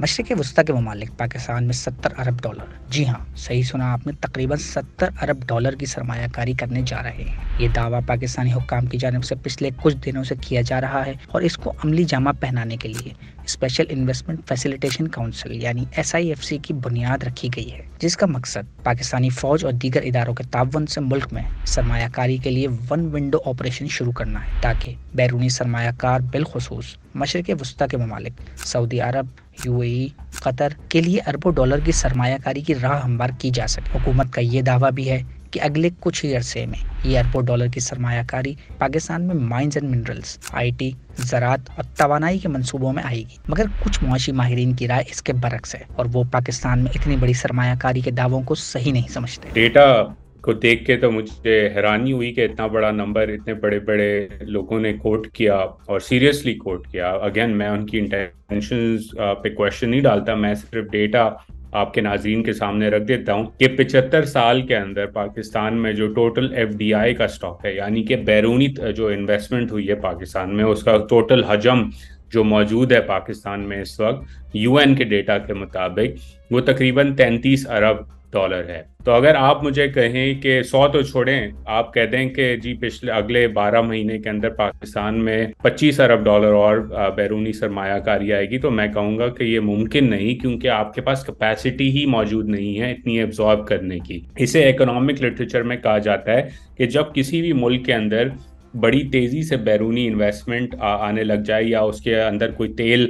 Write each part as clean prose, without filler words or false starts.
مشرق وسطیٰ کے ممالک پاکستان میں 70 ارب ڈالر، جی ہاں صحیح سنا آپ نے، تقریباً 70 ارب ڈالر کی سرمایہ کاری کرنے جا رہے ہیں۔ یہ دعویٰ پاکستانی حکام کی جانب سے پچھلے کچھ دنوں سے کیا جا رہا ہے اور اس کو عملی جامہ پہنانے کے لیے اسپیشل انویسٹمنٹ فیسیلیٹیشن کونسل یعنی SIFC کی بنیاد رکھی گئی ہے، جس کا مقصد پاکستانی فوج اور دیگر اداروں کے تعاون سے ملک میں سرمایہ کاری کے لیے ون ونڈو آپریشن شروع کرنا ہے، تاکہ بیرونی سرمایہ کار بالخصوص مشرق وسطیٰ کے ممالک سعودی عرب، UAE، قطر کے لیے اربوں ڈالر کی سرمایہ کاری کی راہ ہموار کی جا سکے۔ حکومت کا یہ دعویٰ بھی ہے کہ اگلے کچھ ہی عرصے میں یہ اربوں ڈالر کی سرمایہ کاری پاکستان میں مائنز اینڈ منرلز، IT، زراعت اور توانائی کے منصوبوں میں آئے گی، مگر کچھ معاشی ماہرین کی رائے اس کے برعکس ہے اور وہ پاکستان میں اتنی بڑی سرمایہ کاری کے دعووں کو صحیح نہیں سمجھتے۔ ڈیٹا کو دیکھ کے تو مجھے حیرانی ہوئی کہ اتنا بڑا نمبر اتنے بڑے بڑے لوگوں نے کوٹ کیا اور سیریسلی کوٹ کیا۔ اگین میں ان کی انٹینشنز پہ کویشچن نہیں ڈالتا، میں صرف ڈیٹا آپ کے ناظرین کے سامنے رکھ دیتا ہوں کہ 75 سال کے اندر پاکستان میں جو ٹوٹل FDI کا سٹاک ہے، یعنی کہ بیرونی جو انویسٹمنٹ ہوئی ہے پاکستان میں، اس کا ٹوٹل حجم جو موجود ہے پاکستان میں اس وقت UN کے ڈیٹا کے مطابق وہ تقریباً 33 ارب ڈالر ہے۔ تو اگر آپ مجھے کہیں کہ 100 تو چھوڑیں، آپ کہہ دیں کہ جی اگلے 12 مہینے کے اندر پاکستان میں 25 ارب ڈالر اور بیرونی سرمایہ کاری آئے گی، تو میں کہوں گا کہ یہ ممکن نہیں، کیونکہ آپ کے پاس کیپیسٹی ہی موجود نہیں ہے اتنی ایبزارب کرنے کی۔ اسے اکنامک لٹریچر میں کہا جاتا ہے کہ جب کسی بھی ملک کے اندر بڑی تیزی سے بیرونی انویسٹمنٹ آنے لگ جائے، یا اس کے اندر کوئی تیل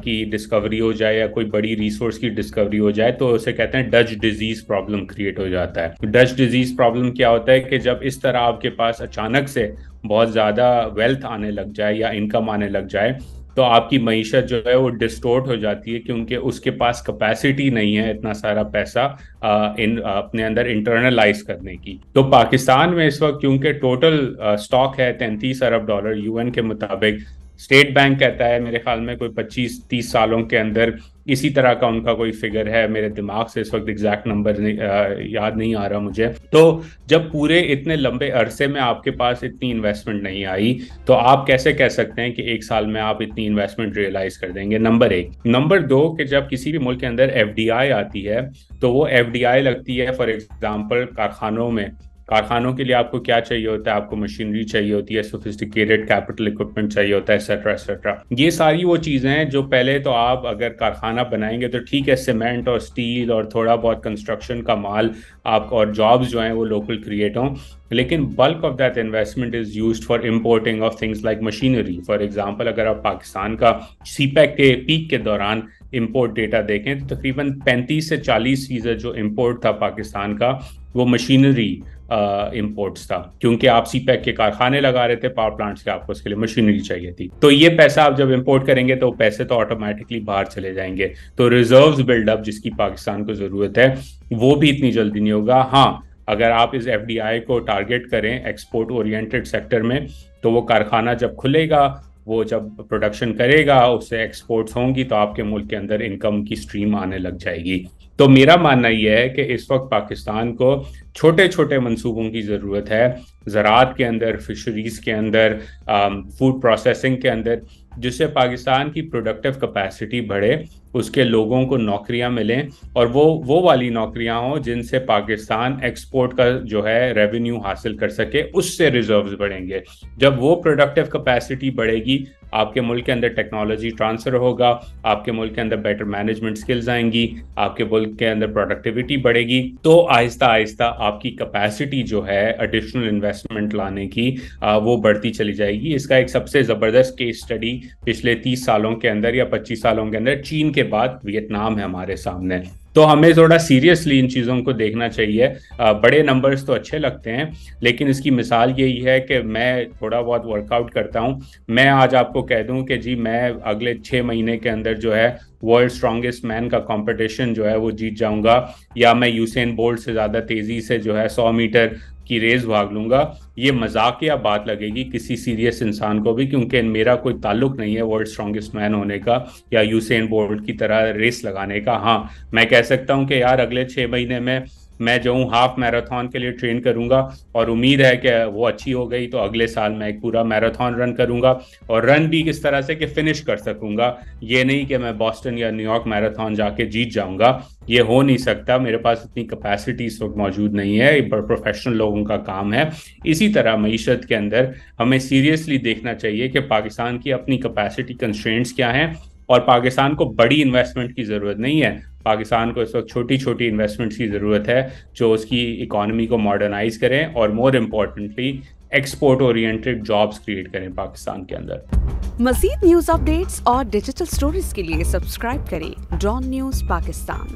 کی ڈسکوری ہو جائے یا کوئی بڑی ریسورس کی ڈسکوری ہو جائے، تو اسے کہتے ہیں ڈچ ڈیزیز پرابلم کریٹ ہو جاتا ہے۔ ڈچ ڈیزیز پرابلم کیا ہوتا ہے کہ جب اس طرح آپ کے پاس اچانک سے بہت زیادہ ویلتھ آنے لگ جائے یا انکم آنے لگ جائے، تو آپ کی معیشت جو ہے وہ ڈسٹورٹ ہو جاتی ہے، کیونکہ اس کے پاس کیپیسٹی نہیں ہے اتنا سارا پیسہ اپنے اندر انٹرنلائز کرنے کی۔ تو پاکستان میں اس وقت کیونکہ ٹوٹل سٹاک ہے 33 ارب ڈالر UN کے مطابق، اسٹیٹ بینک کہتا ہے میرے خیال میں کوئی 25-30 سالوں کے اندر اسی طرح کا ان کا کوئی فگر ہے، میرے دماغ سے اس وقت ایگزیکٹ نمبر یاد نہیں آ رہا مجھے۔ تو جب پورے اتنے لمبے عرصے میں آپ کے پاس اتنی انویسٹمنٹ نہیں آئی، تو آپ کیسے کہہ سکتے ہیں کہ ایک سال میں آپ اتنی انویسٹمنٹ ریئلائز کر دیں گے؟ نمبر 1۔ نمبر 2 کہ جب کسی بھی ملک کے اندر FDI آتی ہے تو وہ FDI لگتی ہے فار ایگزامپل کارخانوں کے لیے آپ کو کیا چاہیے ہوتا ہے؟ آپ کو مشینری چاہیے ہوتی ہے، سوفسٹیکیٹڈ کیپٹل اکوپمنٹ چاہیے ہوتا ہے، ایٹسٹرا ایٹسٹرا۔ یہ ساری وہ چیزیں ہیں جو پہلے تو آپ اگر کارخانہ بنائیں گے تو ٹھیک ہے، سیمنٹ اور سٹیل اور تھوڑا بہت کنسٹرکشن کا مال آپ اور جابز جو ہیں وہ لوکل کریٹ ہوں، لیکن bulk of that investment is used for importing of things like machinery. For example اگر آپ پاکستان کا CPEC کے پیک کے دوران امپورٹ ڈیٹا دیکھیں تو تقریباً 35 سے 40% جو امپورٹ تھا پاکستان کا وہ مشینری امپورٹس تھا، کیونکہ آپ CPEC کے کارخانے لگا رہے تھے پاور پلانٹس کے، آپ کو اس کے لیے مشینری چاہیے تھی۔ تو یہ پیسہ آپ جب امپورٹ کریں گے تو پیسے تو آٹومیٹکلی باہر چلے جائیں گے، تو ریزروز بلڈ اپ جس کی پاکستان کو ضرورت ہے وہ بھی اتنی جلدی نہیں ہوگا۔ ہاں، اگر آپ اس FDI کو ٹارگٹ کریں ایکسپورٹ اورینٹڈ سیکٹر میں، تو وہ کارخانہ جب کھلے گا، وہ جب پروڈکشن کرے گا، اس سے ایکسپورٹس ہوں گی، تو آپ کے ملک کے اندر انکم کی سٹریم آنے لگ جائے گی۔ تو میرا ماننا یہ ہے کہ اس وقت پاکستان کو چھوٹے چھوٹے منصوبوں کی ضرورت ہے، زراعت کے اندر، فشریز کے اندر، فوڈ پروسیسنگ کے اندر، جس سے پاکستان کی پروڈکٹیو کیپیسٹی بڑھے، اس کے لوگوں کو نوکریاں ملیں، اور وہ والی نوکریاں ہوں جن سے پاکستان ایکسپورٹ کا جو ہے ریونیو حاصل کر سکے، اس سے ریزروز بڑھیں گے۔ جب وہ پروڈکٹیو کیپیسٹی بڑھے گی، آپ کے ملک کے اندر ٹیکنالوجی ٹرانسفر ہوگا، آپ کے ملک کے اندر بیٹر مینجمنٹ سکلز آئیں گی، آپ کے ملک کے اندر پروڈکٹیوٹی بڑھے گی، تو آہستہ آہستہ آپ کی کیپیسٹی جو ہے ایڈیشنل انویسٹمنٹ لانے کی وہ بڑھتی چلی جائے گی۔ اس کا ایک سب سے زبردست کیس اسٹڈی پچھلے 30 سالوں کے اندر یا 25 سالوں کے اندر چین کے بعد ویتنام ہے ہمارے سامنے۔ تو ہمیں تھوڑا سیریسلی ان چیزوں کو دیکھنا چاہیے۔ بڑے نمبرز تو اچھے لگتے ہیں، لیکن اس کی مثال یہی ہے کہ میں تھوڑا بہت ورک آؤٹ کرتا ہوں، میں آج آپ کو کہہ دوں کہ جی میں اگلے 6 مہینے کے اندر جو ہے ورلڈ اسٹرانگسٹ مین کا کمپٹیشن جو ہے وہ جیت جاؤں گا، یا میں یوسین بولٹ سے زیادہ تیزی سے جو ہے 100 میٹر کی ریس بھاگ لوں گا، یہ مذاقیہ بات لگے گی کسی سیریس انسان کو بھی، کیونکہ میرا کوئی تعلق نہیں ہے ورلڈ اسٹرانگسٹ مین ہونے کا یا یوسین بولٹ کی طرح ریس لگانے کا۔ ہاں، میں کہہ سکتا ہوں کہ یار اگلے 6 مہینے میں میں جو ہوں ہاف میراتھن کے لیے ٹرین کروں گا اور امید ہے کہ وہ اچھی ہو گئی تو اگلے سال میں ایک پورا میراتھن رن کروں گا, اور رن بھی کس طرح سے کہ فنش کر سکوں گا. یہ نہیں کہ میں بوسٹن یا نیو یارک میراتھن جا کے جیت جاؤں گا, یہ ہو نہیں سکتا, میرے پاس اتنی کیپیسٹی اس وقت موجود نہیں ہے, پروفیشنل لوگوں کا کام ہے. اسی طرح معیشت کے اندر ہمیں سیریسلی دیکھنا چاہیے کہ پاکستان کی اپنی کیپیسٹی کنسٹرینٹس کیا ہیں, اور پاکستان کو بڑی انویسٹمنٹ کی ضرورت نہیں ہے, پاکستان کو اس وقت چھوٹی چھوٹی انویسٹمنٹس کی ضرورت ہے جو اس کی اکانومی کو ماڈرنائز کریں اور more importantly export oriented jobs create کریں پاکستان کے اندر. مزید نیوز اپ ڈیٹس اور ڈیجیٹل سٹوریز کے لیے سبسکرائب کریں ڈان نیوز پاکستان.